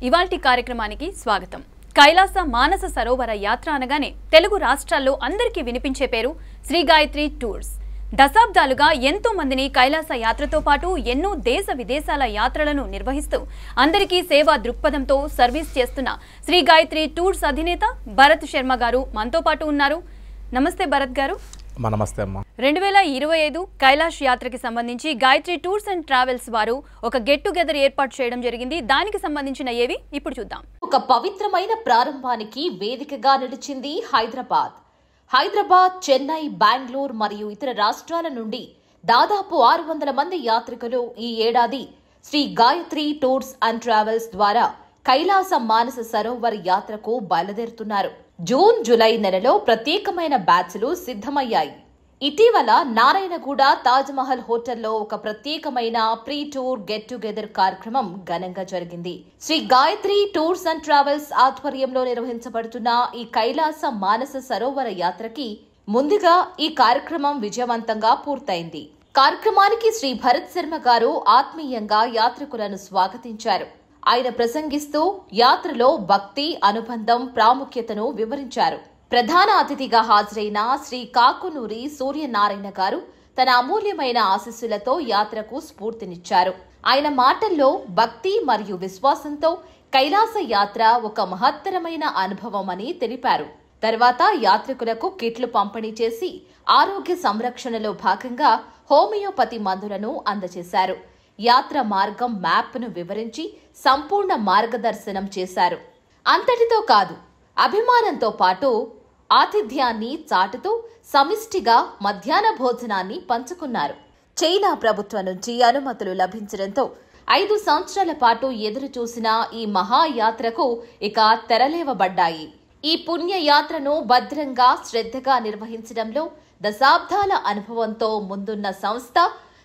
ఇవాల్టి కార్యక్రమానికి స్వాగతం. కైలాస మానస సరోవర యాత్ర అనగానే తెలుగు రాష్ట్రాల్లో అందరికీ వినిపించే పేరు శ్రీ గాయత్రి టూర్స్. దశాబ్దాలుగా ఎంతో మందిని కైలాస యాత్రతో పాటు ఎన్నో దేశ విదేశాల యాత్రలను నిర్వహిస్తూ అందరికీ సేవా దృక్పథంతో సర్వీస్ చేస్తున్న శ్రీ గాయత్రి టూర్స్ అధినేత భరత్ శర్మ గారు మనతో పాటు ఉన్నారు. నమస్తే భరత్ గారు. నమస్తే అమ్మా. 2025 కైలాష్ యాత్రకి సంబంధించి గాయత్రి టూర్స్ అండ్ ట్రావెల్స్ వారు ఒక గెట్ టుగెదర్ ఏర్పాటు చేయడం జరిగింది. దానికి సంబంధించిన ఏవి ఇప్పుడు చూద్దాం. ఒక పవిత్రమైన ప్రారంభానికి వేదికగా నిలిచింది హైదరాబాద్, చెన్నై, బెంగళూరు మరియు ఇతర రాష్ట్రాల నుండి దాదాపు 600 మంది యాత్రికులు ఈ ఏడాది Shri Gayatri tours and travels ద్వారా కైలాస మానస సరోవర్ యాత్రకు బయలుదేరుతున్నారు. జూన్, జూలై నెలలో ప్రత్యేకమైన బ్యాచ్లు సిద్ధమయ్యాయి. ఇటీవల నారాయణగూడ తాజ్మహల్ హోటల్లో ఒక ప్రత్యేకమైన ప్రీ టూర్ గెట్ టుగెదర్ కార్యక్రమం ఘనంగా జరిగింది. Shri Gayatri tours and travels ఆధ్వర్యంలో నిర్వహించబడుతున్న ఈ కైలాస మానస సరోవర యాత్రకి ముందుగా ఈ కార్యక్రమం విజయవంతంగా పూర్తయింది. కార్యక్రమానికి శ్రీ భరత్ శర్మ గారు ఆత్మీయంగా యాత్రికులను స్వాగతించారు. ఆయన ప్రసంగిస్తూ యాత్రలో భక్తి, అనుబంధం, ప్రాముఖ్యతను వివరించారు. ప్రధాన అతిథిగా హాజరైన శ్రీ కాకునూరి సూర్యనారాయణ గారు తన అమూల్యమైన ఆశీస్సులతో యాత్రకు స్ఫూర్తినిచ్చారు. ఆయన మాటల్లో భక్తి మరియు విశ్వాసంతో కైలాస యాత్ర ఒక మహత్తరమైన అనుభవం అని తెలిపారు. తర్వాత యాత్రికులకు కిట్లు పంపిణీ చేసి ఆరోగ్య సంరక్షణలో భాగంగా హోమియోపతి మందులను అందజేశారు. యాత్ర మార్గం మ్యాప్ను వివరించి సంపూర్ణ మార్గదర్శనం చేశారు. అంతటితో కాదు, అభిమానంతో పాటు ఆతిథ్యాన్ని చాటుతూ సమిష్టిగా మధ్యాహ్న భోజనాన్ని పంచుకున్నారు. చైనా ప్రభుత్వం నుంచి అనుమతులు లభించడంతో 5 సంవత్సరాల పాటు ఎదురు చూసిన ఈ మహాయాత్రకు ఇక తెరలేవబడ్డాయి. ఈ పుణ్యయాత్రను భద్రంగా, శ్రద్ధగా నిర్వహించడంలో దశాబ్దాల అనుభవంతో ముందున్న సంస్థ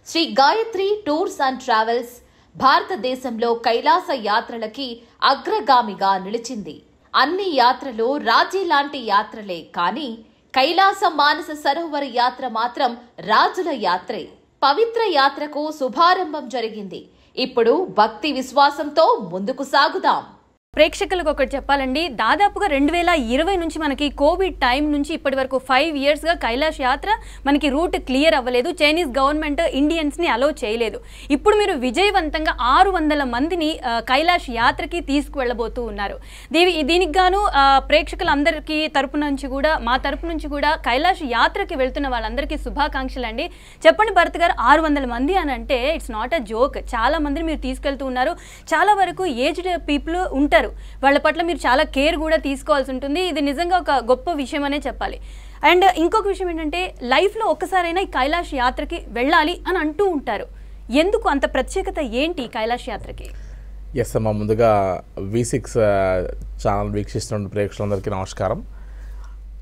Shri Gayatri tours and travels భారతదేశంలో కైలాస యాత్రలకి అగ్రగామిగా నిలిచింది. అన్ని యాత్రలు రాజీ లాంటి యాత్రలే, కానీ కైలాస మానస సరోవర యాత్ర మాత్రం రాజుల యాత్రే. పవిత్ర యాత్రకు శుభారంభం జరిగింది. ఇప్పుడు భక్తి విశ్వాసంతో ముందుకు సాగుదాం. ప్రేక్షకులకు ఒకటి చెప్పాలండి, దాదాపుగా 2020 నుంచి మనకి కోవిడ్ టైం నుంచి ఇప్పటి వరకు 5 ఇయర్స్గా కైలాష్ యాత్ర మనకి రూట్ క్లియర్ అవ్వలేదు. చైనీస్ గవర్నమెంట్ ఇండియన్స్ని అలో చేయలేదు. ఇప్పుడు మీరు విజయవంతంగా 600 మందిని కైలాష్ యాత్రకి తీసుకువెళ్ళబోతూ ఉన్నారు. దీనికి గాను ప్రేక్షకులందరికీ తరపు నుంచి కూడా, మా తరపు నుంచి కూడా కైలాష్ యాత్రకి వెళ్తున్న వాళ్ళందరికీ శుభాకాంక్షలు అండి. చెప్పండి భరత్ గారు, 600 మంది అని అంటే ఇట్స్ నాట్ అ జోక్. చాలా మందిని మీరు తీసుకెళ్తూ ఉన్నారు. చాలా వరకు ఏజ్డ్ పీపుల్ ఉంటారు. వాళ్ళ పట్ల మీరు చాలా కేర్ కూడా తీసుకోవాల్సి ఉంటుంది. ఇది నిజంగా ఒక గొప్ప విషయం అనే చెప్పాలి. అండ్ ఇంకొక విషయం ఏంటంటే, లైఫ్లో ఒక్కసారైనా ఈ కైలాష్ యాత్రకి వెళ్ళాలి అని అంటూ ఉంటారు. ఎందుకు అంత ప్రత్యేకత ఏంటి కైలాష్ యాత్రకి? ఎస్ అమ్మా, ముందుగా V6 ఛానల్ వీక్షిస్తున్న ప్రేక్షకులందరికీ నమస్కారం.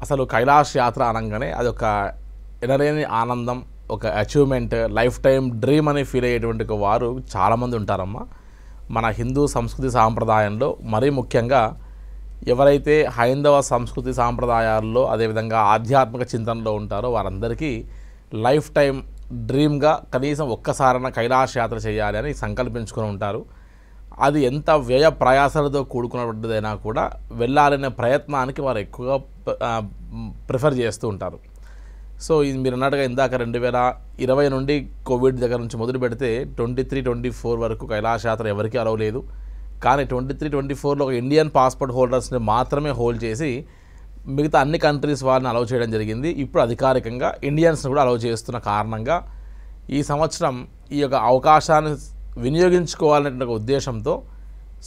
అసలు కైలాష్ యాత్ర అనగానే అది ఒక ఎనలేని ఆనందం, ఒక అచీవ్మెంట్, లైఫ్ టైం డ్రీమ్ అని ఫీల్ అయ్యేటువంటి వారు చాలామంది ఉంటారమ్మా. మన హిందూ సంస్కృతి సాంప్రదాయంలో మరీ ముఖ్యంగా ఎవరైతే హైందవ సంస్కృతి సాంప్రదాయాల్లో అదేవిధంగా ఆధ్యాత్మిక చింతనలో ఉంటారో వారందరికీ లైఫ్ టైం డ్రీమ్గా కనీసం ఒక్కసారైనా కైలాష్ యాత్ర చేయాలి అని సంకల్పించుకొని ఉంటారు. అది ఎంత వ్యయ ప్రయాసాలతో కూడుకున్నటువంటిదైనా కూడా వెళ్ళాలనే ప్రయత్నానికి వారు ఎక్కువగా ప్రిఫర్ చేస్తూ ఉంటారు. సో ఇది మీరు అన్నట్టుగా ఇందాక 2020 నుండి కోవిడ్ దగ్గర నుంచి మొదలు పెడితే 23-24 వరకు కైలాష్ యాత్ర ఎవరికీ అలవ్ లేదు. కానీ 23-24లో ఒక ఇండియన్ పాస్పోర్ట్ హోల్డర్స్ని మాత్రమే హోల్డ్ చేసి మిగతా అన్ని కంట్రీస్ వాళ్ళని అలవ్ చేయడం జరిగింది. ఇప్పుడు అధికారికంగా ఇండియన్స్ని కూడా అలవ్ చేస్తున్న కారణంగా ఈ సంవత్సరం ఈ యొక్క అవకాశాన్ని వినియోగించుకోవాలనే ఉద్దేశంతో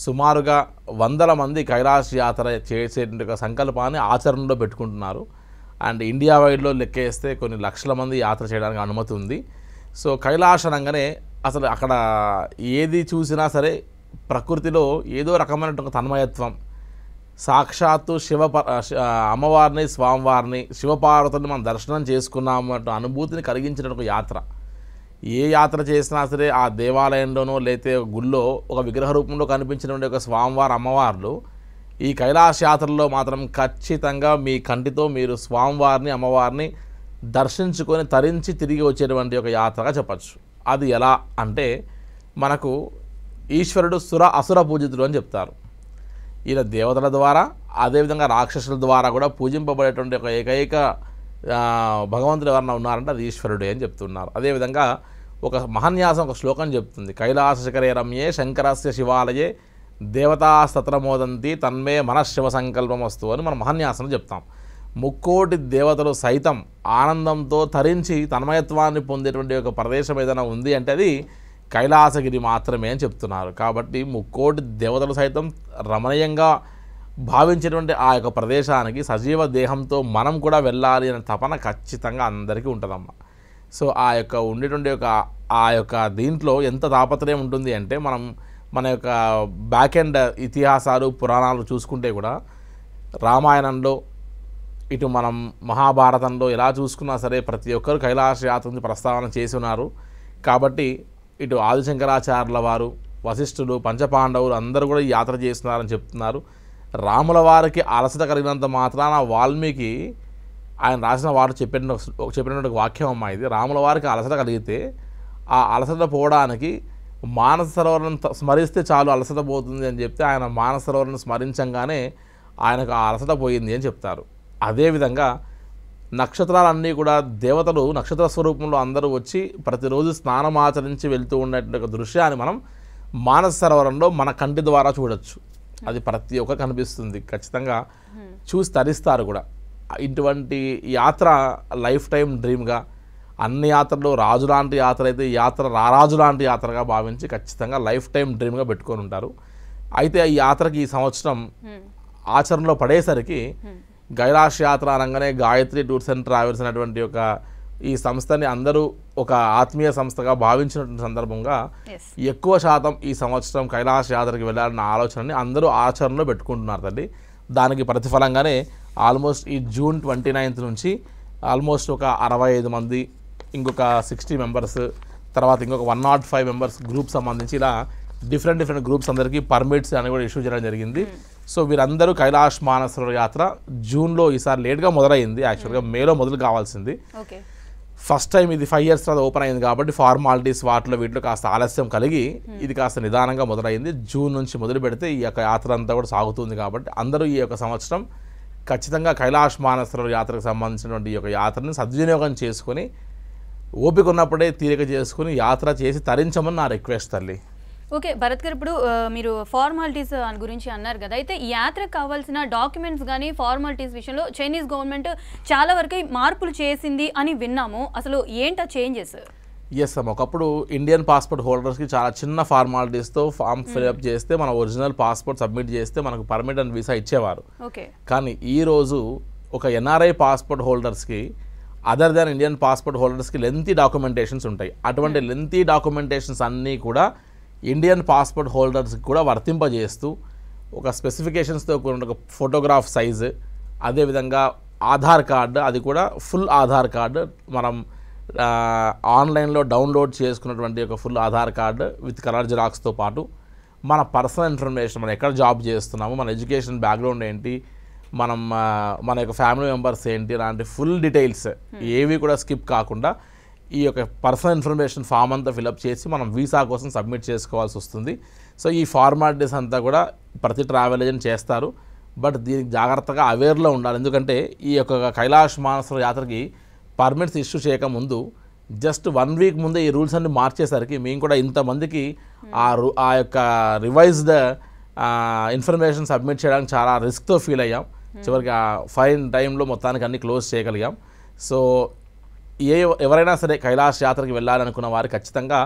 సుమారుగా 100 మంది కైలాష్ యాత్ర చేసే సంకల్పాన్ని ఆచరణలో పెట్టుకుంటున్నారు. అండ్ ఇండియా వైడ్లో లెక్కేస్తే కొన్ని లక్షల మంది యాత్ర చేయడానికి అనుమతి ఉంది. సో కైలాష్ అనగానే అసలు అక్కడ ఏది చూసినా సరే ప్రకృతిలో ఏదో రకమైనటువంటి తన్మయత్వం, సాక్షాత్తు అమ్మవారిని, స్వామివారిని, శివపార్వతుల్ని మనం దర్శనం చేసుకున్నాము అన్న అనుభూతిని కలిగించిన ఒక యాత్ర. ఏ యాత్ర చేసినా సరే ఆ దేవాలయంలోనో లేతే గుళ్ళో ఒక విగ్రహ రూపంలో కనిపించినటువంటి ఒక స్వామివారి, అమ్మవార్లు ఈ కైలాష్ యాత్రలో మాత్రం ఖచ్చితంగా మీ కంటితో మీరు స్వామివారిని, అమ్మవారిని దర్శించుకొని తరించి తిరిగి వచ్చేటువంటి ఒక యాత్రగా చెప్పచ్చు. అది ఎలా అంటే, మనకు ఈశ్వరుడు అసుర పూజితుడు అని చెప్తారు. ఈయన దేవతల ద్వారా అదేవిధంగా రాక్షసుల ద్వారా కూడా పూజింపబడేటువంటి ఒక ఏకైక భగవంతుడు ఎవరన్నా ఉన్నారంటే అది ఈశ్వరుడే అని చెప్తున్నారు. అదేవిధంగా ఒక మహాన్యాసం ఒక శ్లోకం చెప్తుంది, కైలాస శిఖరే రమ్యే శంకరస్య శివాలయే దేవతాస్తత్రమోదంతి తన్మే మనఃశివ సంకల్పం వస్తు అని మనం మహాన్యాసంలో చెప్తాం. ముక్కోటి దేవతలు సైతం ఆనందంతో తరించి తన్మయత్వాన్ని పొందేటువంటి ఒక ప్రదేశం ఏదైనా ఉంది అంటే అది కైలాసగిరి మాత్రమే అని చెప్తున్నారు. కాబట్టి ముక్కోటి దేవతలు సైతం రమణీయంగా భావించేటువంటి ఆ యొక్క ప్రదేశానికి సజీవ దేహంతో మనం కూడా వెళ్ళాలి అనే తపన ఖచ్చితంగా అందరికీ ఉంటుందమ్మా. సో ఆ యొక్క ఉండేటువంటి ఆ యొక్క దీంట్లో ఎంత తాపత్రయం ఉంటుంది అంటే మనం మన యొక్క బ్యాక్ ఎండ్ ఇతిహాసాలు పురాణాలు చూసుకుంటే కూడా రామాయణంలో ఇటు మనం మహాభారతంలో ఎలా చూసుకున్నా సరే ప్రతి ఒక్కరు కైలాస యాత్రని ప్రస్తావన చేసి ఉన్నారు. కాబట్టి ఇటు ఆదిశంకరాచార్యుల వారు, వశిష్ఠులు, పంచపాండవులు అందరూ కూడా ఈ యాత్ర చేస్తున్నారని చెప్తున్నారు. రాముల వారికి అలసట కలిగినంత మాత్రాన వాల్మీకి ఆయన రాసిన వారు చెప్పినటువంటి వాక్యం అమ్మా ఇది. రాముల వారికి అలసట కలిగితే ఆ అలసట పోవడానికి మానస సరోవరం స్మరిస్తే చాలు అలసట పోతుంది అని చెప్తే ఆయన మానస సరోవరం స్మరించంగానే ఆయనకు ఆ అలసట పోయింది అని చెప్తారు. అదేవిధంగా నక్షత్రాలన్నీ కూడా దేవతలు నక్షత్ర స్వరూపంలో అందరూ వచ్చి ప్రతిరోజు స్నానం ఆచరించి వెళ్తూ ఉన్నటువంటి ఒక దృశ్యాన్ని మనం మానస సరోవరంలో మన కంటి ద్వారా చూడొచ్చు. అది ప్రతి ఒక్కరు కనిపిస్తుంది, ఖచ్చితంగా చూసి తరిస్తారు కూడా. ఇటువంటి యాత్ర లైఫ్ టైం డ్రీమ్గా, అన్ని యాత్రలు రాజు లాంటి యాత్ర అయితే ఈ యాత్ర రారాజు లాంటి యాత్రగా భావించి ఖచ్చితంగా లైఫ్ టైం డ్రీమ్గా పెట్టుకొని ఉంటారు. అయితే ఈ యాత్రకి ఈ సంవత్సరం ఆచరణలో పడేసరికి కైలాష్ యాత్ర అనగానే గాయత్రి టూర్స్ అండ్ ట్రావెల్స్ అనేటువంటి ఒక ఈ సంస్థని అందరూ ఒక ఆత్మీయ సంస్థగా భావించినటువంటి సందర్భంగా ఎక్కువ శాతం ఈ సంవత్సరం కైలాష్ యాత్రకి వెళ్ళాలన్న ఆలోచనని అందరూ ఆచరణలో పెట్టుకుంటున్నారు తల్లి. దానికి ప్రతిఫలంగానే ఆల్మోస్ట్ ఈ జూన్ 29 నుంచి ఆల్మోస్ట్ ఒక 65 మంది, ఇంకొక 60 మెంబర్స్, తర్వాత ఇంకొక 105 మెంబర్స్ గ్రూప్ సంబంధించి ఇలా డిఫరెంట్ గ్రూప్స్ అందరికీ పర్మిట్స్ అని కూడా ఇష్యూ చేయడం జరిగింది. సో వీరందరూ కైలాష్ మానస సరోవర్ యాత్ర జూన్లో ఈసారి లేట్గా మొదలైంది. యాక్చువల్గా మేలో మొదలు కావాల్సింది. ఫస్ట్ టైం ఇది 5 years తర్వాత ఓపెన్ అయింది కాబట్టి ఫార్మాలిటీస్ వీటిలో కాస్త ఆలస్యం కలిగి ఇది కాస్త నిదానంగా మొదలైంది. జూన్ నుంచి మొదలు పెడితే ఈ యొక్క యాత్ర అంతా కూడా సాగుతుంది. కాబట్టి అందరూ ఈ యొక్క సంవత్సరం ఖచ్చితంగా కైలాష్ మానస సరోవర్ యాత్రకు సంబంధించినటువంటి ఈ యొక్క యాత్రని సద్వినియోగం చేసుకొని ఓపిక ఉన్నప్పుడే తీరిక చేసుకుని యాత్ర చేసి తరించమని నా రిక్వెస్ట్ తల్లి. ఓకే భరత్ గారు, ఇప్పుడు మీరు ఫార్మాలిటీస్ గురించి అన్నారు కదా, అయితే ఈ యాత్రకు కావాల్సిన డాక్యుమెంట్స్ కానీ ఫార్మాలిటీస్ విషయంలో చైనీస్ గవర్నమెంట్ చాలా వరకు మార్పులు చేసింది అని విన్నాము. అసలు ఏంటా చేంజెస్? ఎస్ అమ్మ, ఒకప్పుడు ఇండియన్ పాస్పోర్ట్ హోల్డర్స్కి చాలా చిన్న ఫార్మాలిటీస్తో ఫామ్ ఫిల్అప్ చేస్తే మన ఒరిజినల్ పాస్పోర్ట్ సబ్మిట్ చేస్తే మనకు పర్మిట్ అండ్ వీసా ఇచ్చేవారు. కానీ ఈరోజు ఒక ఎన్ఆర్ఐ పాస్పోర్ట్ హోల్డర్స్కి అదర్ దాన్ ఇండియన్ పాస్పోర్ట్ హోల్డర్స్కి లెంతీ డాక్యుమెంటేషన్స్ ఉంటాయి. అటువంటి లెంతీ డాక్యుమెంటేషన్స్ అన్నీ కూడా ఇండియన్ పాస్పోర్ట్ హోల్డర్స్కి కూడా వర్తింపజేస్తూ ఒక స్పెసిఫికేషన్స్తో ఒక ఫోటోగ్రాఫ్ సైజు, అదేవిధంగా ఆధార్ కార్డు, అది కూడా ఫుల్ ఆధార్ కార్డు మనం ఆన్లైన్లో డౌన్లోడ్ చేసుకున్నటువంటి ఒక full Aadhaar card with colour జిరాక్స్తో పాటు మన పర్సనల్ ఇన్ఫర్మేషన్, మనం ఎక్కడ జాబ్ చేస్తున్నాము, మన ఎడ్యుకేషన్ బ్యాక్గ్రౌండ్ ఏంటి, మన యొక్క ఫ్యామిలీ మెంబర్స్ ఏంటి, ఇలాంటి ఫుల్ డీటెయిల్స్ ఏవి కూడా స్కిప్ కాకుండా ఈ యొక్క పర్సనల్ ఇన్ఫర్మేషన్ ఫామ్ అంతా ఫిలప్ చేసి మనం వీసా కోసం సబ్మిట్ చేసుకోవాల్సి వస్తుంది. సో ఈ ఫార్మాలిటీస్ అంతా కూడా ప్రతి ట్రావెల్ ఏజెంట్ చేస్తారు. బట్ దీనికి జాగ్రత్తగా అవేర్లో ఉండాలి. ఎందుకంటే ఈ యొక్క కైలాష్ మానస యాత్రకి పర్మిట్స్ ఇష్యూ చేయకముందు జస్ట్ 1 week ముందే ఈ రూల్స్ అన్ని మార్చేసరికి మేము కూడా ఇంతమందికి ఆ యొక్క రివైజ్డ్ ఇన్ఫర్మేషన్ సబ్మిట్ చేయడానికి చాలా రిస్క్తో ఫీల్ అయ్యాం. చివరికి ఆ ఫైన్ టైంలో మొత్తానికి అన్ని క్లోజ్ చేయగలిగాం. సో ఎవరైనా సరే కైలాష్ యాత్రకి వెళ్ళాలనుకున్న వారు ఖచ్చితంగా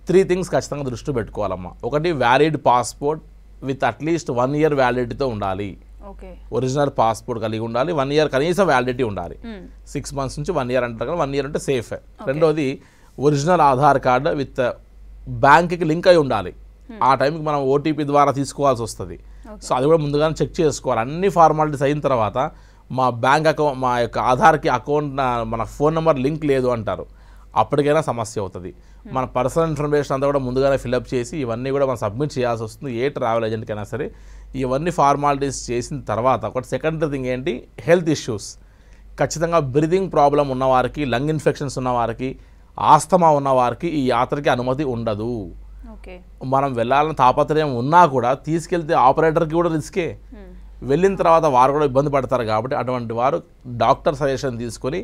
3 things ఖచ్చితంగా దృష్టి పెట్టుకోవాలమ్మా. ఒకటి, valid passport with at least 1 year వ్యాలిడిటీతో ఉండాలి. ఒరిజినల్ పాస్పోర్ట్ కలిగి ఉండాలి. 1 year కనీసం వ్యాలిడిటీ ఉండాలి. 6 months నుంచి 1 year అంటారు కదా, 1 year అంటే సేఫ్. రెండోది, ఒరిజినల్ ఆధార్ కార్డు విత్ బ్యాంక్కి లింక్ అయి ఉండాలి. ఆ టైంకి మనం ఓటీపీ ద్వారా తీసుకోవాల్సి వస్తుంది. సో అది కూడా ముందుగానే చెక్ చేసుకోవాలి. అన్ని ఫార్మాలిటీస్ అయిన తర్వాత మా బ్యాంక్ అకౌంట్, మా యొక్క ఆధార్కి అకౌంట్, మన ఫోన్ నెంబర్ లింక్ లేదు అంటారు, అప్పటికైనా సమస్య అవుతుంది. మన పర్సనల్ ఇన్ఫర్మేషన్ అంతా కూడా ముందుగానే ఫిల్అప్ చేసి ఇవన్నీ కూడా మనం సబ్మిట్ చేయాల్సి వస్తుంది. ఏ ట్రావెల్ ఏజెంట్కైనా సరే ఇవన్నీ ఫార్మాలిటీస్ చేసిన తర్వాత ఒకటి సెకండరీ థింగ్ ఏంటి, హెల్త్ ఇష్యూస్. ఖచ్చితంగా బ్రీతింగ్ ప్రాబ్లం ఉన్నవారికి, లంగ్ ఇన్ఫెక్షన్స్ ఉన్నవారికి, ఆస్తమా ఉన్నవారికి ఈ యాత్రకి అనుమతి ఉండదు. మనం వెళ్ళాలని తాపత్రయం ఉన్నా కూడా తీసుకెళ్తే ఆపరేటర్కి కూడా రిస్కే, వెళ్ళిన తర్వాత వారు కూడా ఇబ్బంది పడతారు. కాబట్టి అటువంటి వారు డాక్టర్ సజెషన్ తీసుకొని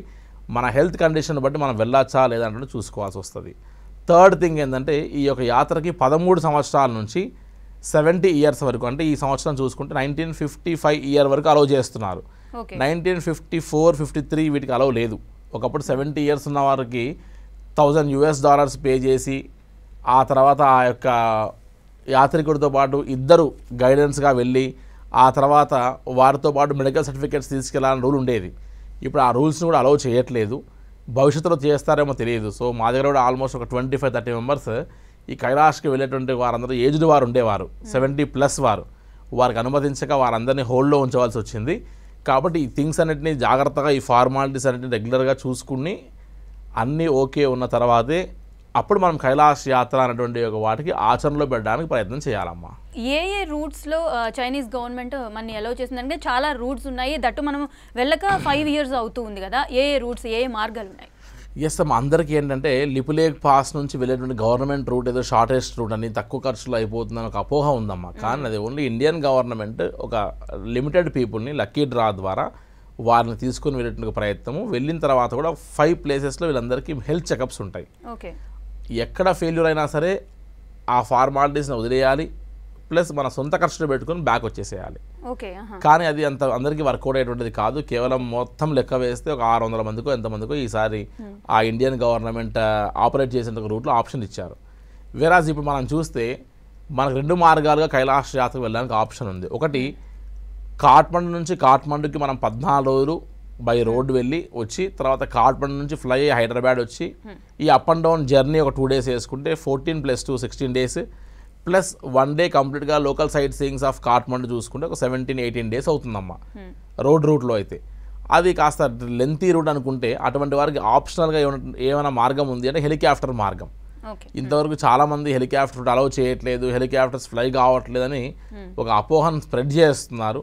మన హెల్త్ కండిషన్ బట్టి మనం వెళ్ళొచ్చా లేదంటే చూసుకోవాల్సి వస్తుంది. థర్డ్ థింగ్ ఏంటంటే ఈ యొక్క యాత్రకి 13 సంవత్సరాల నుంచి 70 ఇయర్స్ వరకు, అంటే ఈ సంవత్సరం చూసుకుంటే 1955 ఇయర్ వరకు అలౌ చేస్తున్నారు. 1954, 53 వీటికి అలౌ లేదు. ఒకప్పుడు 70 ఇయర్స్ ఉన్న వారికి $1000 పే చేసి ఆ తర్వాత ఆ యొక్క యాత్రికుడితో పాటు ఇద్దరు గైడెన్స్గా వెళ్ళి ఆ తర్వాత వారితో పాటు మెడికల్ సర్టిఫికేట్స్ తీసుకెళ్లాలని రూల్ ఉండేది. ఇప్పుడు ఆ రూల్స్ని కూడా అలౌ చేయట్లేదు. భవిష్యత్తులో చేస్తారేమో తెలియదు. సో మా దగ్గర కూడా ఆల్మోస్ట్ ఒక 25-30 మెంబర్స్ ఈ కైలాష్కి వెళ్ళేటువంటి వారందరూ ఏజ్డ్ వారు ఉండేవారు, 70+ వారికి అనుమతించక వారందరినీ హోల్డ్లో ఉంచవలసి వచ్చింది. కాబట్టి ఈ థింగ్స్ అన్నింటినీ జాగ్రత్తగా ఈ ఫార్మాలిటీస్ అన్నింటినీ రెగ్యులర్గా చూసుకుని అన్నీ ఓకే ఉన్న తర్వాతే అప్పుడు మనం కైలాష్ యాత్ర అనేటువంటి ఒక వాటికి ఆచరణలో పెట్టడానికి ప్రయత్నం చేయాలమ్మా. ఏ రూట్స్లో చైనీస్ గవర్నమెంట్ మన అలౌ చేసిందంటే చాలా రూట్స్ ఉన్నాయి, దట్టు మనం వెళ్ళక 5 ఇయర్స్ అవుతూ ఉంది కదా, ఏ రూట్స్ ఏ మార్గాలు ఉన్నాయి? ఎస్ అమ్మా, అందరికీ ఏంటంటే లిపులేక్ పాస్ నుంచి వెళ్ళేటువంటి గవర్నమెంట్ రూట్ ఏదో షార్టెస్ట్ రూట్ అని తక్కువ ఖర్చులో అయిపోతుందని ఒక అపోహ ఉందమ్మా. కానీ అది ఓన్లీ ఇండియన్ గవర్నమెంట్ ఒక లిమిటెడ్ పీపుల్ని లక్కీ డ్రా ద్వారా వారిని తీసుకుని వెళ్ళేటువంటి ప్రయత్నము. వెళ్ళిన తర్వాత కూడా 5 ప్లేసెస్లో వీళ్ళందరికీ హెల్త్ చెకప్స్ ఉంటాయి. ఓకే, ఎక్కడ ఫెయిల్యూర్ అయినా సరే ఆ ఫార్మాలిటీస్ని వదిలేయాలి, ప్లస్ మన సొంత ఖర్చులు పెట్టుకుని బ్యాక్ వచ్చేసేయాలి. కానీ అది అంత అందరికీ వర్కౌట్ అయ్యేటువంటిది కాదు. కేవలం మొత్తం లెక్క వేస్తే ఒక 600 మందికో ఎంతమందికో ఈసారి ఆ ఇండియన్ గవర్నమెంట్ ఆపరేట్ చేసేందుకు రూట్లో ఆప్షన్ ఇచ్చారు. వేరాజ్ ఇప్పుడు మనం చూస్తే మనకు 2 మార్గాలుగా కైలాష్ యాత్రకు వెళ్ళడానికి ఆప్షన్ ఉంది. ఒకటి కాఠ్మండు నుంచి కాఠ్మండుకి మనం 14 రోజులు బై రోడ్ వెళ్ళి వచ్చి తర్వాత కాఠ్మండు నుంచి ఫ్లై అయ్యి హైదరాబాద్ వచ్చి ఈ అప్ అండ్ డౌన్ జర్నీ ఒక 2 days వేసుకుంటే 14 + 2 16 days ప్లస్ 1 day కంప్లీట్గా local sight seeings of Kathmandu చూసుకుంటే ఒక 17-18 days అవుతుందమ్మా రోడ్ రూట్లో అయితే. అది కాస్త లెంతీ రూట్ అనుకుంటే అటువంటి వారికి ఆప్షనల్గా ఏమైనా మార్గం ఉంది అంటే హెలికాప్టర్ మార్గం. ఇంతవరకు చాలామంది హెలికాప్టర్ అలౌ చేయట్లేదు, హెలికాప్టర్స్ ఫ్లై కావట్లేదని ఒక అపోహను స్ప్రెడ్ చేస్తున్నారు.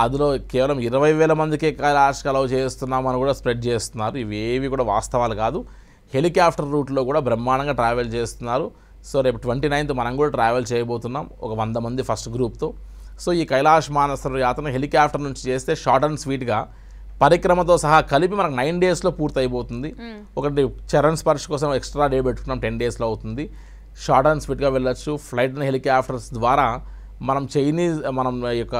అందులో కేవలం 20,000 మందికే కైలాష్కి అలౌ చేస్తున్నామని కూడా స్ప్రెడ్ చేస్తున్నారు. ఇవేవి కూడా వాస్తవాలు కాదు. హెలికాప్టర్ రూట్లో కూడా బ్రహ్మాండంగా ట్రావెల్ చేస్తున్నారు. సో రేపు 29th మనం కూడా ట్రావెల్ చేయబోతున్నాం ఒక 100 మంది ఫస్ట్ గ్రూప్తో. సో ఈ కైలాష్ మానసరోవర్ యాత్రను హెలికాప్టర్ నుంచి చేస్తే షార్ట్ అండ్ స్వీట్గా పరిక్రమతో సహా కలిపి మనకు 9 daysలో పూర్తి అయిపోతుంది. ఒకటి చరణ్ స్పర్శ్ కోసం ఎక్స్ట్రా డే పెట్టుకున్నాం, 10 daysలో అవుతుంది. షార్ట్ అండ్ స్వీట్గా వెళ్ళొచ్చు. ఫ్లైట్ అండ్ హెలికాప్టర్స్ ద్వారా మనం మనం యొక్క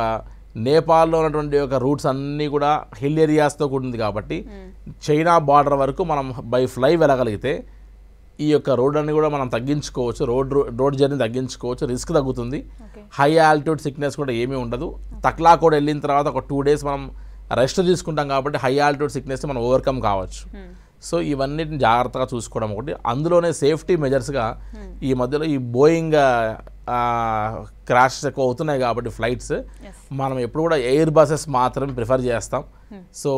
నేపాల్లో ఉన్నటువంటి యొక్క రూట్స్ అన్నీ కూడా హిల్ ఏరియాస్తో కూడింది కాబట్టి చైనా బార్డర్ వరకు మనం బై ఫ్లై వెళ్ళగలిగితే ఈ యొక్క రోడ్ అన్ని కూడా మనం తగ్గించుకోవచ్చు, రోడ్ జర్నీ తగ్గించుకోవచ్చు, రిస్క్ తగ్గుతుంది. హై ఆల్టిట్యూడ్ సిక్నెస్ కూడా ఏమీ ఉండదు. తక్లా కూడా వెళ్ళిన తర్వాత ఒక 2 days మనం రెస్ట్ తీసుకుంటాం కాబట్టి హై ఆల్టిట్యూడ్ సిక్నెస్ని మనం ఓవర్కమ్ కావచ్చు. సో ఇవన్నిటిని జాగ్రత్తగా చూసుకోవడం ఒకటి. అందులోనే సేఫ్టీ మెజర్స్గా ఈ మధ్యలో ఈ బోయింగ్ క్రాషెస్ ఎక్కువ అవుతున్నాయి కాబట్టి ఫ్లైట్స్ మనం ఎప్పుడు కూడా ఎయిర్ బసెస్ మాత్రమే ప్రిఫర్ చేస్తాం. సో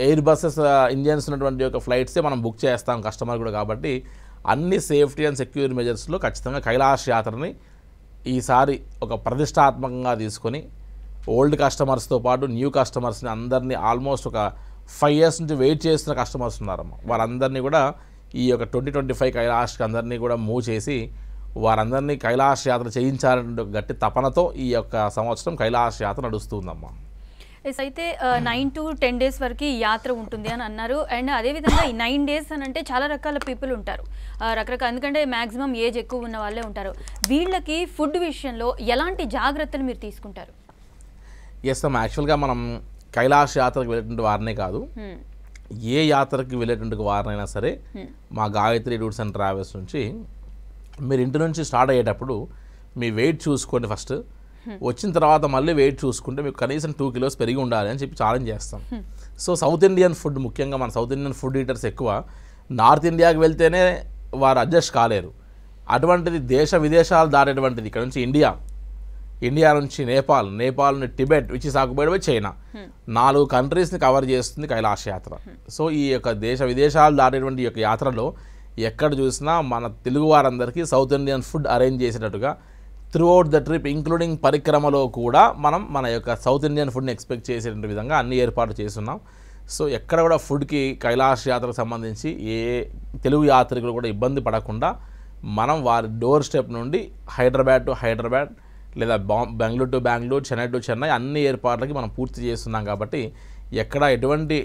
ఎయిర్ బసెస్ ఇండియన్స్ ఉన్నటువంటి యొక్క ఫ్లైట్సే మనం బుక్ చేస్తాం కస్టమర్ కూడా. కాబట్టి అన్ని సేఫ్టీ అండ్ సెక్యూరిటీ మెజర్స్లో ఖచ్చితంగా కైలాష్ యాత్రని ఈసారి ఒక ప్రతిష్టాత్మకంగా తీసుకొని ఓల్డ్ కస్టమర్స్తో పాటు న్యూ కస్టమర్స్ని అందరినీ ఆల్మోస్ట్ ఒక 5 years నుంచి వెయిట్ చేస్తున్న కస్టమర్స్ ఉన్నారమ్మ. వారందరినీ కూడా ఈ యొక్క 2025 కైలాష్కి అందరినీ కూడా మూవ్ చేసి వారందరినీ కైలాష్ యాత్ర చేయించాలనే గట్టి తపనతో ఈ యొక్క సంవత్సరం కైలాష్ యాత్ర నడుస్తుందమ్మా. అయితే 9 to 10 days వరకు ఈ యాత్ర ఉంటుంది అని అన్నారు. అండ్ అదేవిధంగా ఈ 9 days అని అంటే చాలా రకాల పీపుల్ ఉంటారు, రకరకాల, ఎందుకంటే మ్యాక్సిమం ఏజ్ ఎక్కువ ఉన్న వాళ్ళే ఉంటారు. వీళ్ళకి ఫుడ్ విషయంలో ఎలాంటి జాగ్రత్తలు మీరు తీసుకుంటారు? ఎస్ అమ్మా, యాక్చువల్గా మనం కైలాష్ యాత్రకు వెళ్ళేటువంటి వారినే కాదు, ఏ యాత్రకి వెళ్ళేటువంటి వారినైనా సరే మా గాయత్రి టూర్స్ అండ్ ట్రావెల్స్ నుంచి మీరు ఇంటి నుంచి స్టార్ట్ అయ్యేటప్పుడు మీ వెయిట్ చూసుకోండి. ఫస్ట్ వచ్చిన తర్వాత మళ్ళీ వెయిట్ చూసుకుంటే మీకు కనీసం 2 kilos పెరిగి ఉండాలి అని చెప్పి ఛాలెంజ్ చేస్తాం. సో సౌత్ ఇండియన్ ఫుడ్, ముఖ్యంగా మన సౌత్ ఇండియన్ ఫుడ్ ఈటర్స్ ఎక్కువ నార్త్ ఇండియాకి వెళ్తేనే వారు అడ్జస్ట్ కాలేరు. అటువంటిది దేశ విదేశాలు దాటేటువంటిది ఇక్కడ నుంచి ఇండియా నుంచి నేపాల్ నుండి Tibet, which is occupied by China, 4 కంట్రీస్ని కవర్ చేస్తుంది కైలాష్ యాత్ర. సో ఈ యొక్క దేశ విదేశాలు దాటేటువంటి ఈ యొక్క యాత్రలో ఎక్కడ చూసినా మన తెలుగు వారందరికీ సౌత్ ఇండియన్ ఫుడ్ అరేంజ్ చేసేటట్టుగా త్రూఅవుట్ ద ట్రిప్ ఇంక్లూడింగ్ పరిక్రమలో కూడా మనం మన యొక్క సౌత్ ఇండియన్ ఫుడ్ని ఎక్స్పెక్ట్ చేసేటువంటి విధంగా అన్ని ఏర్పాటు చేస్తున్నాం. సో ఎక్కడ కూడా ఫుడ్కి కైలాష్ యాత్రకు సంబంధించి ఏ తెలుగు యాత్రికులు కూడా ఇబ్బంది పడకుండా మనం వారి డోర్ స్టెప్ నుండి హైదరాబాద్ టు హైదరాబాద్ లేదా బెంగళూరు టు బెంగళూరు, చెన్నై టు చెన్నై అన్ని ఏర్పాట్లకి మనం పూర్తి చేస్తున్నాం కాబట్టి ఎక్కడ ఎటువంటి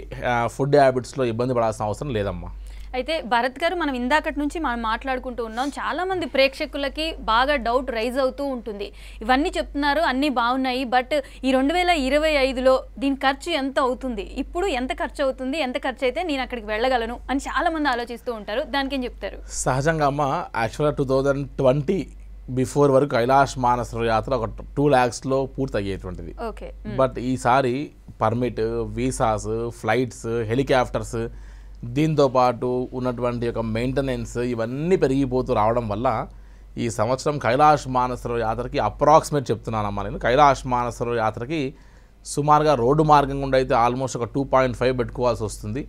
ఫుడ్ హ్యాబిట్స్లో ఇబ్బంది పడాల్సిన అవసరం లేదమ్మా. అయితే భరత్ గారు, మనం ఇందాకటి నుంచి మనం మాట్లాడుకుంటూ ఉన్నాం, చాలామంది ప్రేక్షకులకి బాగా డౌట్ రైజ్ అవుతూ ఉంటుంది. ఇవన్నీ చెప్తున్నారు, అన్నీ బాగున్నాయి, బట్ ఈ 2025లో దీని ఖర్చు ఎంత అవుతుంది, ఇప్పుడు ఎంత ఖర్చు అవుతుంది, ఎంత ఖర్చు అయితే నేను అక్కడికి వెళ్ళగలను అని చాలామంది ఆలోచిస్తూ ఉంటారు. దానికి ఏం చెప్తారు? సహజంగా అమ్మ, యాక్చువల్గా 2020 బిఫోర్ వరకు కైలాష్ మానసరోవర్ యాత్ర ఒక 2 lakhsలో పూర్తి అయ్యేటువంటిది. ఓకే. బట్ ఈసారి పర్మిట్, వీసాస్, ఫ్లైట్స్, హెలికాప్టర్స్, దీంతోపాటు ఉన్నటువంటి ఒక మెయింటెనెన్స్ ఇవన్నీ పెరిగిపోతూ రావడం వల్ల ఈ సంవత్సరం కైలాష్ మానసరోవర్ యాత్రకి అప్రాక్సిమేట్ చెప్తున్నానమ్మా నేను, కైలాష్ మానసరోవర్ యాత్రకి సుమారుగా రోడ్డు మార్గం గుండా అయితే ఆల్మోస్ట్ ఒక 2.5 పెట్టుకోవాల్సి వస్తుంది.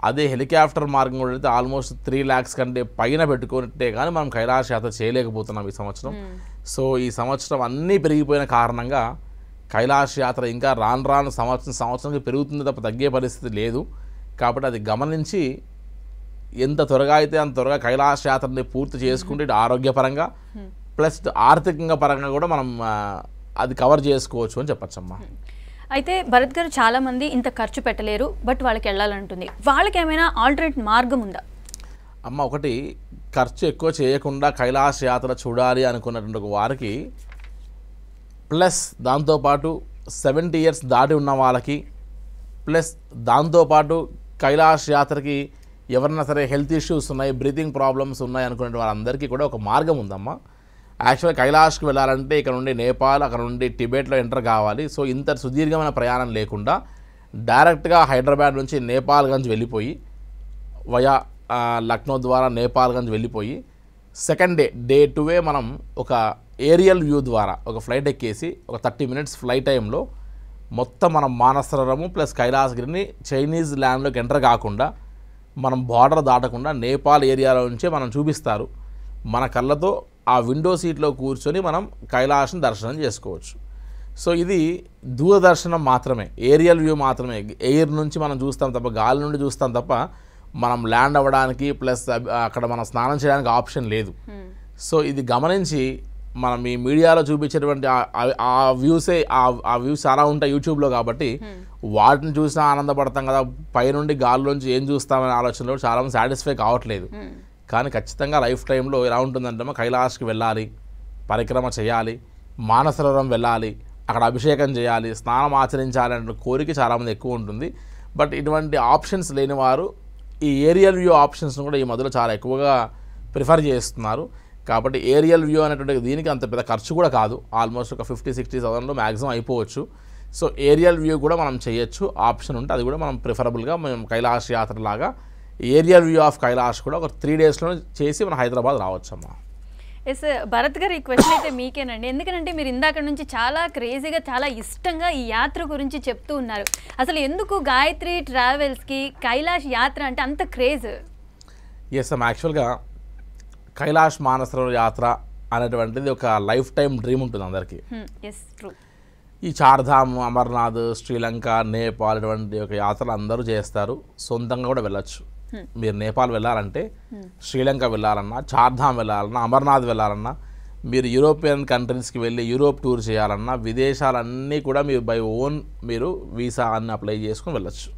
అదే హెలికాప్టర్ మార్గం కూడా అయితే ఆల్మోస్ట్ 3 lakhs కంటే పైన పెట్టుకుంటే కానీ మనం కైలాష్ యాత్ర చేయలేకపోతున్నాం ఈ సంవత్సరం. సో ఈ సంవత్సరం అన్నీ పెరిగిపోయిన కారణంగా కైలాష్ యాత్ర ఇంకా రాను సంవత్సరానికి పెరుగుతుంది తప్ప తగ్గే పరిస్థితి లేదు. కాబట్టి అది గమనించి ఎంత త్వరగా అయితే అంత త్వరగా కైలాష్ యాత్రని పూర్తి చేసుకుంటే ఇటు ఆరోగ్యపరంగా ప్లస్ ఆర్థికంగా పరంగా కూడా మనం అది కవర్ చేసుకోవచ్చు అని చెప్పచ్చమ్మా. అయితే భరత్ గారు, చాలామంది ఇంత ఖర్చు పెట్టలేరు, బట్ వాళ్ళకి వెళ్ళాలంటుంది, వాళ్ళకి ఏమైనా ఆల్టర్నేట్ మార్గం ఉందా? అమ్మ, ఒకటి ఖర్చు ఎక్కువ చేయకుండా కైలాష్ యాత్ర చూడాలి అనుకున్నటువంటి వారికి, ప్లస్ దాంతోపాటు 70 years దాటి ఉన్న వాళ్ళకి, ప్లస్ దాంతోపాటు కైలాష్ యాత్రకి ఎవరన్నా సరే హెల్త్ ఇష్యూస్ ఉన్నాయి, బ్రీతింగ్ ప్రాబ్లమ్స్ ఉన్నాయి అనుకునే వాళ్ళందరికీ కూడా ఒక మార్గం ఉందమ్మా. యాక్చువల్గా కైలాష్కి వెళ్ళాలంటే ఇక్కడ నుండి నేపాల్, అక్కడ నుండి టిబెట్లో ఎంటర్ కావాలి. సో ఇంత సుదీర్ఘమైన ప్రయాణం లేకుండా డైరెక్ట్గా హైదరాబాద్ నుంచి నేపాల్గంజ్ వెళ్ళిపోయి వయా లక్నో ద్వారా నేపాల్గంజ్ వెళ్ళిపోయి సెకండ్ డే 2 మనం ఒక ఏరియల్ వ్యూ ద్వారా ఒక ఫ్లైట్ ఎక్కేసి ఒక 30 minutes ఫ్లైట్ టైంలో మొత్తం మనం మానసరోవరము ప్లస్ కైలాసగిరిని చైనీస్ ల్యాండ్లోకి ఎంటర్ కాకుండా మనం బార్డర్ దాటకుండా నేపాల్ ఏరియాలో నుంచే మనం చూపిస్తారు. మన కళ్ళతో ఆ విండో సీట్లో కూర్చొని మనం కైలాష్ని దర్శనం చేసుకోవచ్చు. సో ఇది దూరదర్శనం మాత్రమే, ఏరియల్ వ్యూ మాత్రమే. ఎయిర్ నుంచి మనం చూస్తాం తప్ప, గాలి నుండి చూస్తాం తప్ప మనం ల్యాండ్ అవ్వడానికి ప్లస్ అక్కడ మనం స్నానం చేయడానికి ఆప్షన్ లేదు. సో ఇది గమనించి మనం ఈ మీడియాలో చూపించేటువంటి ఆ వ్యూస్ చాలా ఉంటాయి యూట్యూబ్లో, కాబట్టి వాటిని చూసినా ఆనందపడతాం కదా, పైనుండి గాల్లోంచి ఏం చూస్తామనే ఆలోచనలో చాలామంది సాటిస్ఫై కావట్లేదు. కానీ ఖచ్చితంగా లైఫ్ టైంలో ఎలా ఉంటుందంటే కైలాష్కి వెళ్ళాలి, పరిక్రమ చేయాలి, మానసరోవరం వెళ్ళాలి, అక్కడ అభిషేకం చేయాలి, స్నానం ఆచరించాలి అనే కోరిక చాలామంది ఎక్కువ ఉంటుంది. బట్ ఇటువంటి ఆప్షన్స్ లేని వారు ఈ ఏరియల్ వ్యూ ఆప్షన్స్ను కూడా ఈ మధ్యలో చాలా ఎక్కువగా ప్రిఫర్ చేస్తున్నారు. కాబట్టి ఏరియల్ వ్యూ అనేటువంటి దీనికి అంత పెద్ద ఖర్చు కూడా కాదు, ఆల్మోస్ట్ ఒక 50-60,000లో మ్యాక్సిమం అయిపోవచ్చు. సో ఏరియల్ వ్యూ కూడా మనం చేయొచ్చు, ఆప్షన్ ఉంటే అది కూడా మనం ప్రిఫరబుల్గా మేము కైలాష్ యాత్రలాగా ఏరియల్ వ్యూ ఆఫ్ కైలాష్ కూడా ఒక 3 daysలో చేసి మనం హైదరాబాద్ రావచ్చమ్మా. ఎస్ భరత్ గారు, ఈ క్వశ్చన్ అయితే మీకేనండి. ఎందుకంటే మీరు ఇందాక నుంచి చాలా క్రేజీగా, చాలా ఇష్టంగా ఈ యాత్ర గురించి చెప్తూ ఉన్నారు. అసలు ఎందుకు గాయత్రి ట్రావెల్స్కి కైలాష్ యాత్ర అంటే అంత క్రేజ్? ఎస్ అమ్మ, యాక్చువల్గా కైలాష్ మానసరోవర్ యాత్ర అనేటువంటిది ఒక లైఫ్ టైం డ్రీమ్ ఉంటుంది అందరికీ. ఈ చార్ధామ్, అమర్నాథ్, శ్రీలంక, నేపాల్ ఇటువంటి ఒక యాత్రలు అందరూ చేస్తారు, సొంతంగా కూడా వెళ్ళొచ్చు. మీరు నేపాల్ వెళ్ళాలంటే, శ్రీలంక వెళ్ళాలన్నా, చార్ధామ్ వెళ్ళాలన్నా, అమర్నాథ్ వెళ్ళాలన్నా, మీరు యూరోపియన్ కంట్రీస్కి వెళ్ళి యూరోప్ టూర్ చేయాలన్నా, విదేశాలన్నీ కూడా మీరు బై ఓన్ మీరు వీసా అన్ని అప్లై చేసుకుని వెళ్ళొచ్చు.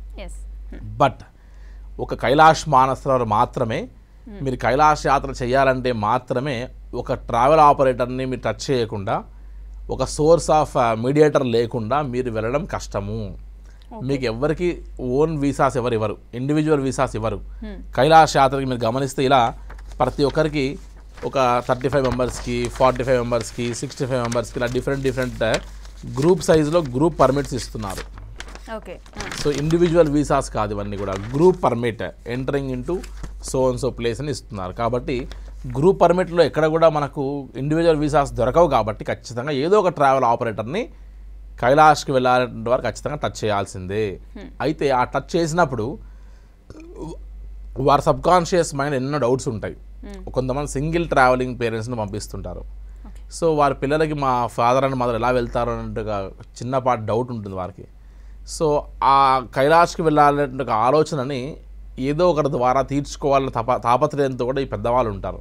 బట్ ఒక కైలాష్ మానసరోవర్ మాత్రమే మీరు కైలాష్ యాత్ర చేయాలంటే మాత్రమే ఒక ట్రావెల్ ఆపరేటర్ని మీరు టచ్ చేయకుండా, ఒక సోర్స్ ఆఫ్ మీడియేటర్ లేకుండా మీరు వెళ్ళడం కష్టము. మీకు ఎవరికి ఓన్ వీసాస్ ఎవరు ఇండివిజువల్ వీసాస్ ఇవ్వరు. కైలాష్ యాత్రకి మీరు గమనిస్తే ఇలా ప్రతి ఒక్కరికి ఒక 35 మెంబర్స్కి, 45 మెంబర్స్కి, 65 మెంబర్స్కి ఇలా డిఫరెంట్ గ్రూప్ సైజులో గ్రూప్ పర్మిట్స్ ఇస్తున్నారు. సో ఇండివిజువల్ వీసాస్ కాదు ఇవన్నీ కూడా, group permit entering into so and so place అని ఇస్తున్నారు. కాబట్టి గ్రూప్ పర్మిట్లో ఎక్కడ కూడా మనకు ఇండివిజువల్ వీసాస్ దొరకవు. కాబట్టి ఖచ్చితంగా ఏదో ఒక ట్రావెల్ ఆపరేటర్ని కైలాష్కి వెళ్ళాలంటే వారు ఖచ్చితంగా టచ్ చేయాల్సిందే. అయితే ఆ టచ్ చేసినప్పుడు వారి సబ్కాన్షియస్ మైండ్ ఎన్నో డౌట్స్ ఉంటాయి. కొంతమంది సింగిల్ ట్రావెలింగ్ పేరెంట్స్ని పంపిస్తుంటారు. సో వారి పిల్లలకి మా ఫాదర్ అండ్ మదర్ ఎలా వెళ్తారు అనే చిన్నపాటి డౌట్ ఉంటుంది వారికి. సో ఆ కైలాష్కి వెళ్ళాలనే ఒక ఆలోచనని ఏదో ఒకరి ద్వారా తీర్చుకోవాలన్న తాపత్రయంతో కూడా ఈ పెద్దవాళ్ళు ఉంటారు.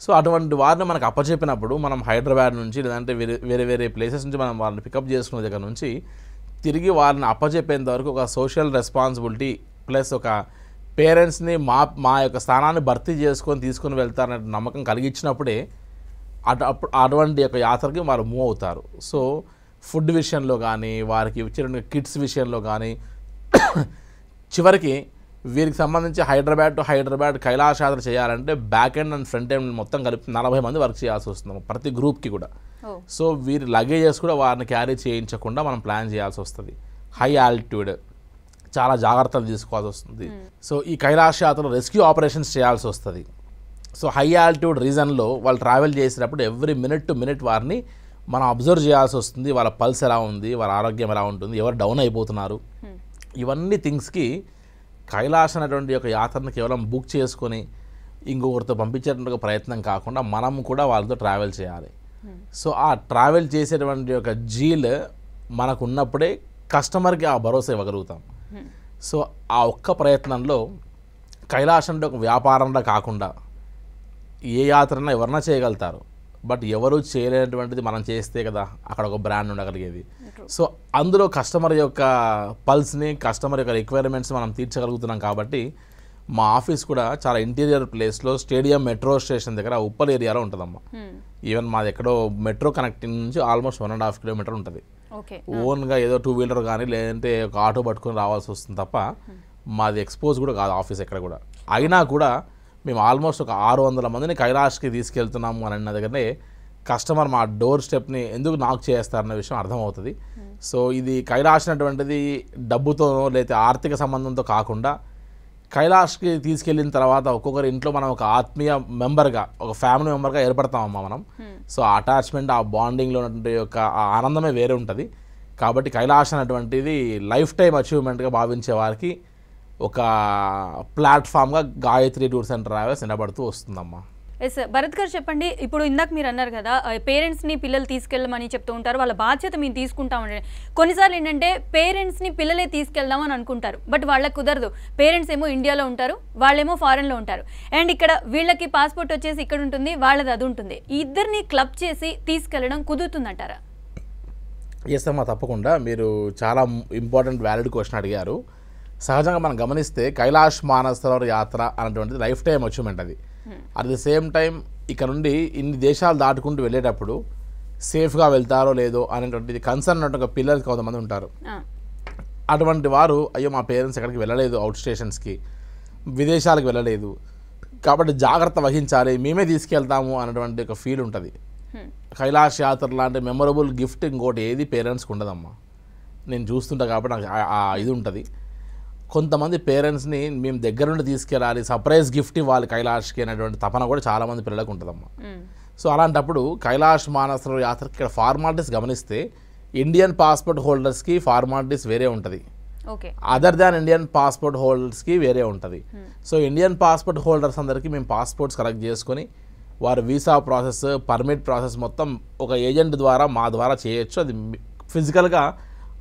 సో అటువంటి వారిని మనకు అప్పచెప్పినప్పుడు మనం హైదరాబాద్ నుంచి లేదంటే వేరే వేరే ప్లేసెస్ నుంచి మనం వాళ్ళని పికప్ చేసుకునే దగ్గర నుంచి తిరిగి వాళ్ళని అప్పచెప్పేంత వరకు ఒక సోషల్ రెస్పాన్సిబిలిటీ ప్లస్ ఒక పేరెంట్స్ని మా యొక్క స్థానాన్ని భర్తీ చేసుకొని తీసుకొని వెళ్తారనే నమ్మకం కలిగించినప్పుడే అటువంటి యొక్క యాత్రకి వారు మూవ్ అవుతారు. సో ఫుడ్ విషయంలో కానీ వారికి ఇచ్చిన కిట్స్ విషయంలో కానీ చివరికి వీరికి సంబంధించి హైదరాబాద్ టు హైదరాబాద్ కైలాష్ యాత్ర చేయాలంటే back end and front end మొత్తం కలిపి 40 మంది వర్క్ చేయాల్సి వస్తుంది ప్రతి గ్రూప్కి కూడా. సో వీరి లగేజెస్ కూడా వారిని క్యారీ చేయించకుండా మనం ప్లాన్ చేయాల్సి వస్తుంది. హై ఆల్టిట్యూడ్ చాలా జాగ్రత్తలు తీసుకోవాల్సి వస్తుంది. సో ఈ కైలాష్ యాత్రలో రెస్క్యూ ఆపరేషన్స్ చేయాల్సి వస్తుంది. సో హై ఆల్టిట్యూడ్ రీజన్లో వాళ్ళు ట్రావెల్ చేసేటప్పుడు ఎవ్రీ మినిట్ టు మినిట్ వారిని మనం అబ్జర్వ్ చేయాల్సి వస్తుంది. వాళ్ళ పల్స్ ఎలా ఉంది, వాళ్ళ ఆరోగ్యం ఎలా ఉంటుంది, ఎవరు డౌన్ అయిపోతున్నారు, ఇవన్నీ థింగ్స్కి కైలాష్ అనేటువంటి ఒక యాత్రను కేవలం బుక్ చేసుకొని ఇంకొకరితో పంపించేటువంటి ప్రయత్నం కాకుండా మనం కూడా వాళ్ళతో ట్రావెల్ చేయాలి. సో ఆ ట్రావెల్ చేసేటువంటి ఒక జీల్ మనకు ఉన్నప్పుడే కస్టమర్కి ఆ భరోసా ఇవ్వగలుగుతాం. సో ఆ ఒక్క ప్రయత్నంలో కైలాష్ అంటే ఒక వ్యాపారంలో కాకుండా ఏ యాత్రన్నా ఎవరన్నా చేయగలుగుతారు, బట్ ఎవరు చేయలేనటువంటిది మనం చేస్తే కదా అక్కడ ఒక బ్రాండ్ ఉండగలిగేది. సో అందులో కస్టమర్ యొక్క పల్స్ని కస్టమర్ యొక్క రిక్వైర్మెంట్స్ మనం తీర్చగలుగుతున్నాం. కాబట్టి మా ఆఫీస్ కూడా చాలా ఇంటీరియర్ ప్లేస్లో స్టేడియం మెట్రో స్టేషన్ దగ్గర ఉప్పల్ ఏరియాలో ఉంటుందమ్మా. ఈవెన్ మాది ఎక్కడో మెట్రో కనెక్టింగ్ నుంచి ఆల్మోస్ట్ 1.5 కిలోమీటర్ ఉంటుంది. ఓన్గా ఏదో 2 వీలర్ కానీ లేదంటే ఒక ఆటో పట్టుకొని రావాల్సి వస్తుంది తప్ప మాది ఎక్స్పోజ్ కూడా కాదు ఆఫీస్ ఎక్కడ కూడా. అయినా కూడా మేము ఆల్మోస్ట్ ఒక 600 మందిని కైలాష్కి తీసుకెళ్తున్నాము అని అన్న దగ్గరనే కస్టమర్ మా డోర్ స్టెప్ని ఎందుకు నాక్ చేస్తారన్న విషయం అర్థమవుతుంది. సో ఇది కైలాష్ అనేటువంటిది డబ్బుతోనో లేదా ఆర్థిక సంబంధంతో కాకుండా కైలాష్కి తీసుకెళ్ళిన తర్వాత ఒక్కొక్కరి ఇంట్లో మనం ఒక ఆత్మీయ మెంబర్గా ఒక ఫ్యామిలీ మెంబర్గా ఏర్పడతామమ్మా మనం. సో ఆ అటాచ్మెంట్ ఆ బాండింగ్లో ఉన్నటువంటి యొక్క ఆ ఆనందమే వేరే ఉంటుంది. కాబట్టి కైలాష్ అనేటువంటిది లైఫ్ టైం అచీవ్మెంట్గా భావించే వారికి ఒక ప్లాట్ఫామ్గా గాయత్రి టూర్స్ అండ్ ట్రావెల్స్ నిలబడుతూ వస్తుందమ్మా. ఎస్ భరత్ గారు చెప్పండి, ఇప్పుడు ఇందాక మీరు అన్నారు కదా పేరెంట్స్ని పిల్లలు తీసుకెళ్ళమని చెప్తూ ఉంటారు, వాళ్ళ బాధ్యత మేము తీసుకుంటామని. కొన్నిసార్లు ఏంటంటే పేరెంట్స్ని పిల్లలే తీసుకెళ్దామని అనుకుంటారు, బట్ వాళ్ళకి కుదరదు. పేరెంట్స్ ఏమో ఇండియాలో ఉంటారు, వాళ్ళేమో ఫారెన్లో ఉంటారు, అండ్ ఇక్కడ వీళ్ళకి పాస్పోర్ట్ వచ్చేసి ఇక్కడ ఉంటుంది, వాళ్ళది అది ఉంటుంది. ఈ ఇద్దరిని క్లబ్ చేసి తీసుకెళ్ళడం కుదురుతుందంటారా? ఎస్ అమ్మా, తప్పకుండా. మీరు చాలా ఇంపార్టెంట్ వ్యాలిడ్ క్వశ్చన్ అడిగారు. సహజంగా మనం గమనిస్తే కైలాష్ మానసరోవర్ యాత్ర అనేటువంటిది లైఫ్ టైం అచీవ్మెంట్. అది అట్ ది సేమ్ టైం ఇక్కడ నుండి ఇన్ని దేశాలు దాటుకుంటూ వెళ్ళేటప్పుడు సేఫ్గా వెళ్తారో లేదో అనేటువంటిది కన్సర్న్ ఉన్నట్టు పిల్లలకి కొంతమంది ఉంటారు. అటువంటి వారు అయ్యో మా పేరెంట్స్ ఎక్కడికి వెళ్ళలేదు, అవుట్ స్టేషన్స్కి విదేశాలకు వెళ్ళలేదు, కాబట్టి జాగ్రత్త వహించాలి, మేమే తీసుకెళ్తాము అనేటువంటి ఒక ఫీల్ ఉంటుంది. కైలాష్ యాత్ర లాంటి మెమొరబుల్ గిఫ్ట్ ఇంకోటి ఏది పేరెంట్స్కి ఉండదమ్మా. నేను చూస్తుంటా కాబట్టి నాకు ఇది ఉంటుంది. కొంతమంది పేరెంట్స్ని మేము దగ్గర నుండి తీసుకెళ్ళాలి, సర్ప్రైజ్ గిఫ్ట్ ఇవ్వాలి కైలాష్కి అనేటువంటి తపన కూడా చాలామంది పిల్లలకు ఉంటుందమ్మా. సో అలాంటప్పుడు కైలాష్ మానసరోవర్ యాత్రకి ఇక్కడ ఫార్మాలిటీస్ గమనిస్తే ఇండియన్ పాస్పోర్ట్ హోల్డర్స్కి ఫార్మాలిటీస్ వేరే ఉంటుంది, అదర్ దాన్ ఇండియన్ పాస్పోర్ట్ హోల్డర్స్కి వేరే ఉంటుంది. సో ఇండియన్ పాస్పోర్ట్ హోల్డర్స్ అందరికీ మేము పాస్పోర్ట్స్ కలెక్ట్ చేసుకొని వారి వీసా ప్రాసెస్ పర్మిట్ ప్రాసెస్ మొత్తం ఒక ఏజెంట్ ద్వారా మా ద్వారా చేయొచ్చు. అది ఫిజికల్గా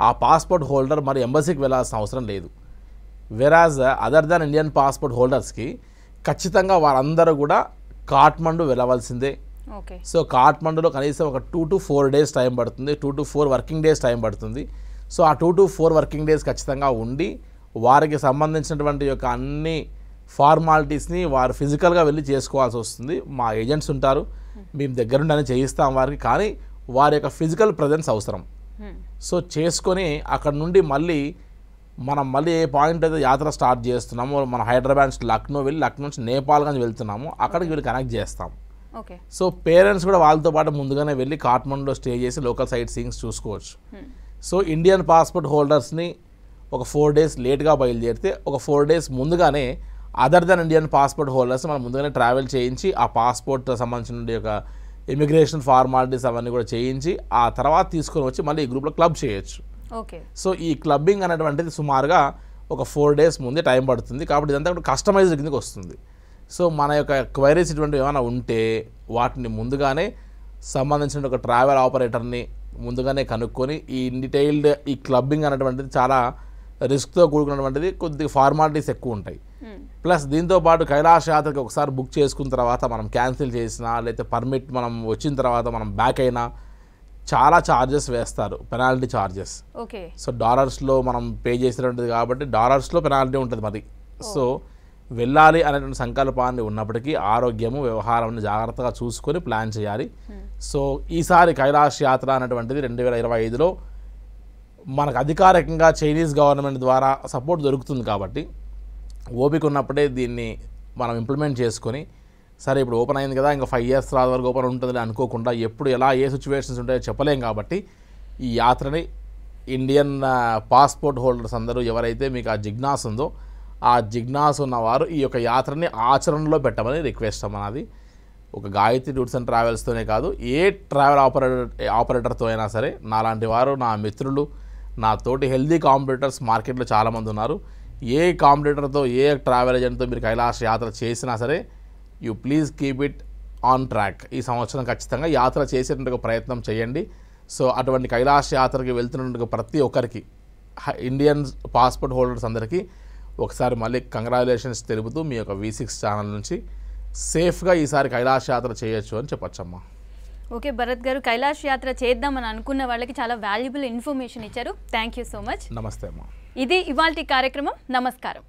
ఆ పాస్పోర్ట్ హోల్డర్ మరి ఎంబసీకి వెళ్ళాల్సిన అవసరం లేదు. Whereas other than Indian passport హోల్డర్స్కి ఖచ్చితంగా వారందరూ కూడా కాఠ్మండు వెళ్ళవలసిందే. సో కాఠ్మండులో కనీసం ఒక 2 to 4 డేస్ టైం పడుతుంది, 2 to 4 వర్కింగ్ డేస్ టైం పడుతుంది. సో ఆ 2 to 4 వర్కింగ్ డేస్ ఖచ్చితంగా ఉండి వారికి సంబంధించినటువంటి యొక్క అన్ని ఫార్మాలిటీస్ని వారు ఫిజికల్గా వెళ్ళి చేసుకోవాల్సి వస్తుంది. మా ఏజెంట్స్ ఉంటారు, మేము దగ్గరుండి చేయిస్తాం వారికి, కానీ వారి యొక్క ఫిజికల్ ప్రజెన్స్ అవసరం. సో చేసుకొని అక్కడ నుండి మనం మళ్ళీ ఏ పాయింట్ అయితే యాత్ర స్టార్ట్ చేస్తున్నామో, మన హైదరాబాద్ నుంచి లక్నో వెళ్ళి లక్నో నుంచి నేపాల్గంజ్ వెళ్తున్నాము, అక్కడికి వీళ్ళు కనెక్ట్ చేస్తాం. సో పేరెంట్స్ కూడా వాళ్ళతో పాటు ముందుగానే వెళ్ళి కాఠ్మండులో స్టే చేసి లోకల్ సైట్ సీయింగ్స్ చూసుకోవచ్చు. సో ఇండియన్ పాస్పోర్ట్ హోల్డర్స్ని ఒక 4 డేస్ లేట్గా బయలుదేరితే ఒక 4 డేస్ ముందుగానే other than Indian passport holders మనం ముందుగానే ట్రావెల్ చేయించి ఆ పాస్పోర్ట్ సంబంధించిన యొక్క ఇమిగ్రేషన్ ఫార్మాలిటీస్ అవన్నీ కూడా చేయించి ఆ తర్వాత తీసుకొని వచ్చి మళ్ళీ ఈ గ్రూప్లో క్లబ్ చేయొచ్చు. సో ఈ క్లబ్బింగ్ అనేటువంటిది సుమారుగా ఒక 4 డేస్ ముందే టైం పడుతుంది. కాబట్టి ఇదంతా కూడా కస్టమైజ్డ్ కిందకి వస్తుంది. సో మన యొక్క క్వైరీస్ ఇటువంటివి ఏమైనా ఉంటే వాటిని ముందుగానే సంబంధించిన ఒక ట్రావెల్ ఆపరేటర్ని ముందుగానే కనుక్కొని ఈ డీటెయిల్డ్ ఈ క్లబ్బింగ్ అనేటువంటిది చాలా రిస్క్తో కూడుకున్నటువంటిది, కొద్దిగా ఫార్మాలిటీస్ ఎక్కువ ఉంటాయి. ప్లస్ దీంతో పాటు కైలాస యాత్రకి ఒకసారి బుక్ చేసుకున్న తర్వాత మనం క్యాన్సిల్ చేసినా లేకపోతే పర్మిట్ మనం వచ్చిన తర్వాత మనం బ్యాక్ అయినా చాలా ఛార్జెస్ వేస్తారు, పెనాల్టీ ఛార్జెస్. ఓకే. సో డాలర్స్లో మనం పే చేసినట్టు కాబట్టి డాలర్స్లో పెనాల్టీ ఉంటుంది మరి. సో వెళ్ళాలి అనేటువంటి సంకల్పాన్ని ఉన్నప్పటికీ ఆరోగ్యము వ్యవహారం జాగ్రత్తగా చూసుకొని ప్లాన్ చేయాలి. సో ఈసారి కైలాస యాత్ర అనేటువంటిది 2025లో మనకు అధికారికంగా చైనీస్ గవర్నమెంట్ ద్వారా సపోర్ట్ దొరుకుతుంది కాబట్టి ఓపిక ఉన్నప్పుడే దీన్ని మనం ఇంప్లిమెంట్ చేసుకొని, సరే ఇప్పుడు ఓపెన్ అయింది కదా ఇంకా 5 years తర్వాత వరకు ఓపెన్ ఉంటుంది అనుకోకుండా ఎప్పుడు ఎలా ఏ సిచ్యువేషన్స్ ఉంటాయో చెప్పలేం కాబట్టి ఈ యాత్రని ఇండియన్ పాస్పోర్ట్ హోల్డర్స్ అందరూ ఎవరైతే మీకు ఆ జిజ్ఞాస ఉందో ఆ జిజ్ఞాస ఉన్నవారు ఈ యొక్క యాత్రని ఆచరణలో పెట్టమని రిక్వెస్ట్ అన్నది. ఒక గాయత్రి టూర్స్ అండ్ ట్రావెల్స్తోనే కాదు, ఏ ట్రావెల్ ఆపరేటర్తో అయినా సరే, నాలాంటి వారు నా మిత్రులు నా తోటి హెల్దీ కాంపిటీటర్స్ మార్కెట్లో చాలామంది ఉన్నారు. ఏ కాంపిటీటర్తో ఏ ట్రావెల్ ఏజెంట్తో మీరు కైలాస యాత్ర చేసినా సరే you please keep it on track. ఈ సంవత్సరం ఖచ్చితంగా యాత్ర చేసేటువంటి ప్రయత్నం చేయండి. సో అటువంటి కైలాస యాత్రకి వెళ్తున్నటువంటి ప్రతి ఒక్కరికి ఇండియన్ పాస్పోర్ట్ హోల్డర్స్ అందరికీ ఒకసారి మళ్ళీ కంగ్రాచులేషన్స్ తెలుపుతూ మీ యొక్క V6 ఛానల్ నుంచి సేఫ్గా ఈసారి కైలాస యాత్ర చేయొచ్చు అని చెప్పొచ్చమ్మా. ఓకే భరత్ గారు, కైలాస యాత్ర చేద్దామని అనుకున్న వాళ్ళకి చాలా వాల్యుబుల్ ఇన్ఫర్మేషన్ ఇచ్చారు. Thank you so much. నమస్తే అమ్మా. ఇది ఇవాల్టి కార్యక్రమం. నమస్కారం.